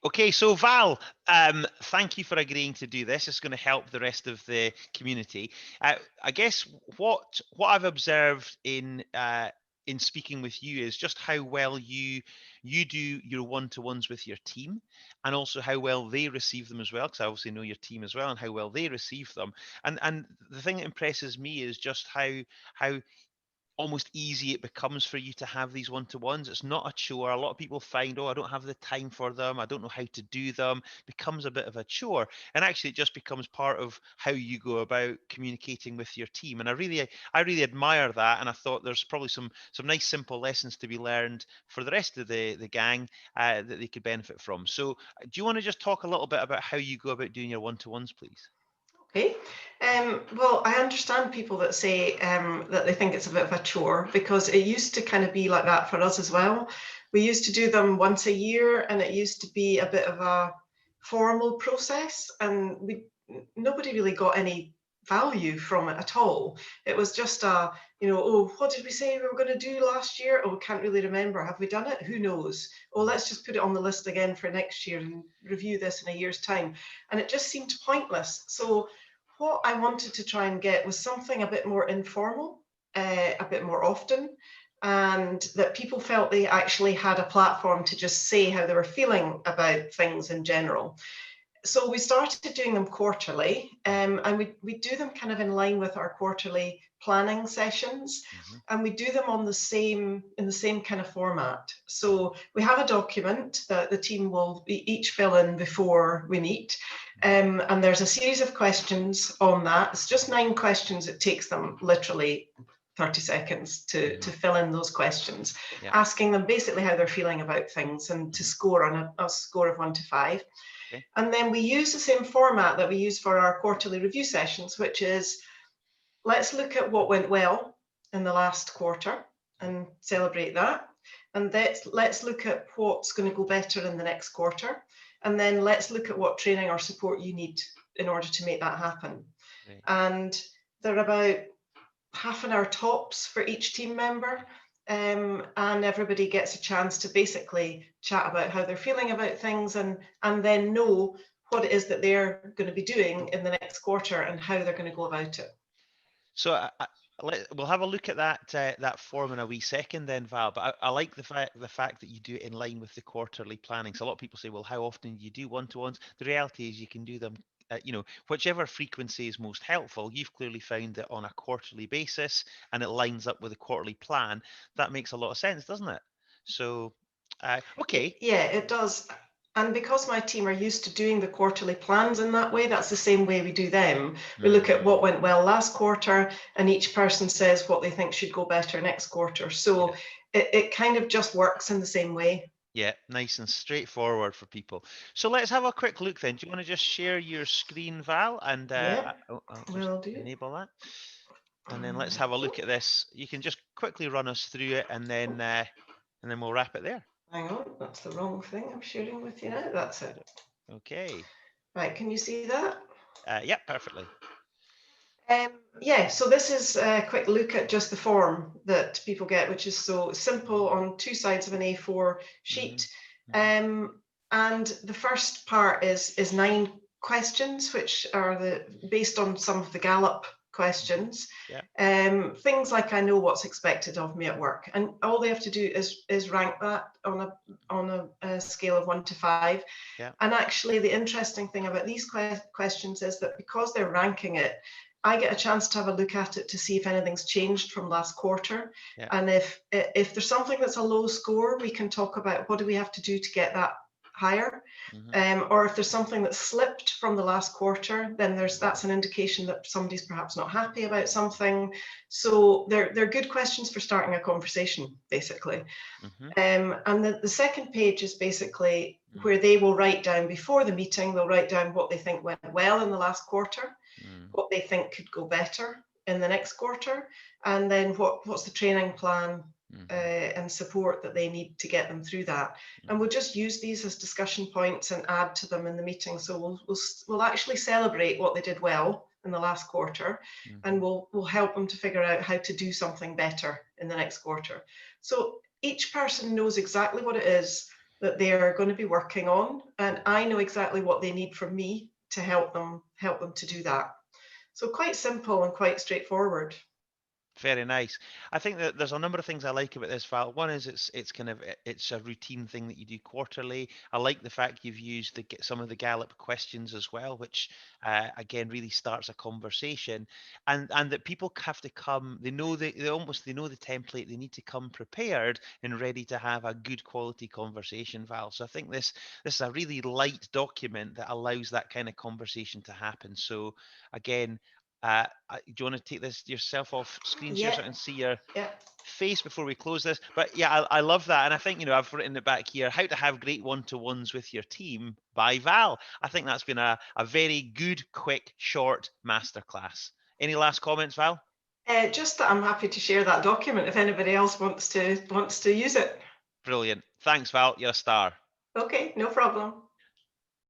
Okay, so Val, thank you for agreeing to do this. It's going to help the rest of the community. I guess what I've observed in speaking with you is just how well you do your one-to-ones with your team, and also how well they receive them as well. Because I obviously know your team as well, and how well they receive them. And the thing that impresses me is just how almost easy it becomes for you to have these one-to-ones. It's not a chore. A lot of people find, oh, I don't have the time for them, I don't know how to do them. It becomes a bit of a chore, and actually it just becomes part of how you go about communicating with your team. And I really admire that, and I thought there's probably some nice simple lessons to be learned for the rest of the gang that they could benefit from. So do you want to just talk a little bit about how you go about doing your one-to-ones, please? Okay. Well, I understand people that say that they think it's a bit of a chore, because it used to kind of be like that for us as well. We used to do them once a year, and it used to be a bit of a formal process, and nobody really got any value from it at all. It was just oh, what did we say we were going to do last year? Oh, we can't really remember. Have we done it? Who knows? Oh, let's just put it on the list again for next year and review this in a year's time. And it just seemed pointless. So what I wanted to try and get was something a bit more informal, a bit more often, and that people felt they actually had a platform to just say how they were feeling about things in general. So we started doing them quarterly, and we do them kind of in line with our quarterly planning sessions, and we do them in the same kind of format. So we have a document that the team will each fill in before we meet, and there's a series of questions on that. It's just 9 questions. It takes them literally 30 seconds to fill in those questions, asking them basically how they're feeling about things, and to score on a score of 1 to 5. Okay. And then we use the same format that we use for our quarterly review sessions, which is, let's look at what went well in the last quarter and celebrate that. And let's look at what's going to go better in the next quarter. And then let's look at what training or support you need in order to make that happen. Right. And they're about half an hour tops for each team member. And everybody gets a chance to basically chat about how they're feeling about things, and then know what it is that they're going to be doing in the next quarter and how they're going to go about it. So we'll have a look at that form in a wee second then, Val. But I like the fact that you do it in line with the quarterly planning. So a lot of people say, well, how often do you do one-to-ones? The reality is you can do them, whichever frequency is most helpful. You've clearly found that on a quarterly basis, and it lines up with a quarterly plan. That makes a lot of sense, doesn't it? So, okay. Yeah, it does. And because my team are used to doing the quarterly plans in that way, that's the same way we do them. We look at what went well last quarter, and each person says what they think should go better next quarter. So it kind of just works in the same way. Yeah, nice and straightforward for people. So let's have a quick look then. Do you want to just share your screen, Val? And I'll just Will do. enable that. And then let's have a look at this. You can just quickly run us through it, and then we'll wrap it there. Hang on, that's the wrong thing I'm sharing with you now. That's it. Okay. Right, can you see that? Yeah, perfectly. Yeah, so this is a quick look at just the form that people get, which is so simple on 2 sides of an A4 sheet. And the first part is 9 questions, which are based on some of the Gallup questions. Yeah. Things like, I know what's expected of me at work, and all they have to do is rank that on a scale of 1 to 5. Yeah. And actually, the interesting thing about these questions is that because they're ranking it, I get a chance to have a look at it to see if anything's changed from last quarter. Yeah. And if there's something that's a low score, we can talk about what do we have to do to get that higher. Or if there's something that's slipped from the last quarter, then that's an indication that somebody's perhaps not happy about something. So they're good questions for starting a conversation, basically. And the second page is basically where they will write down, before the meeting, they'll write down what they think went well in the last quarter, what they think could go better in the next quarter, and then what's the training plan and support that they need to get them through that. And we'll just use these as discussion points and add to them in the meeting. So we'll actually celebrate what they did well in the last quarter, and we'll help them to figure out how to do something better in the next quarter. So each person knows exactly what it is that they are going to be working on, and I know exactly what they need from me to help them to do that. So quite simple and quite straightforward. Very nice. I think that there's a number of things I like about this file. One is it's kind of it's a routine thing that you do quarterly. I like the fact you've used some of the Gallup questions as well, which again really starts a conversation, and that people have to come. They know they know the template. They need to come prepared and ready to have a good quality conversation, Val. So I think this is a really light document that allows that kind of conversation to happen. So again, do you want to take this yourself off screen share so I Yeah, can see your yeah. face before we close this? But yeah, I love that. And I think, I've written it back here, how to have great one-to-ones with your team by Val. I think that's been a very good, quick, short masterclass. Any last comments, Val? Just that I'm happy to share that document if anybody else wants to use it. Brilliant. Thanks, Val. You're a star. Okay, no problem.